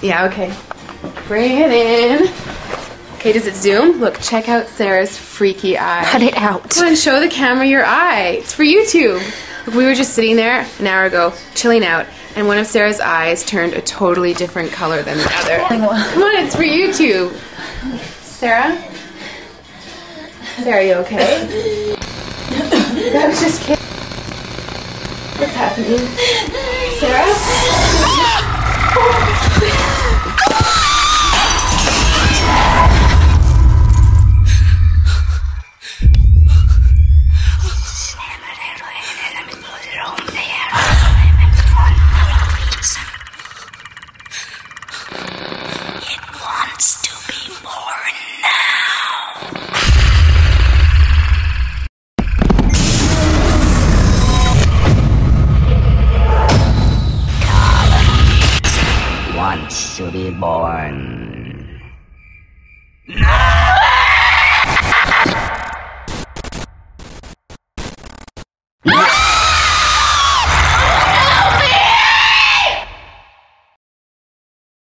Yeah, okay. Bring it in. Okay, does it zoom? Look, check out Sarah's freaky eye. Cut it out. Come on, show the camera your eye. It's for YouTube. Look, we were just sitting there an hour ago, chilling out, and one of Sarah's eyes turned a totally different color than the other. Come on, it's for YouTube. Sarah? Sarah, are you okay? That was just kidding. What's happening? Sarah? To be born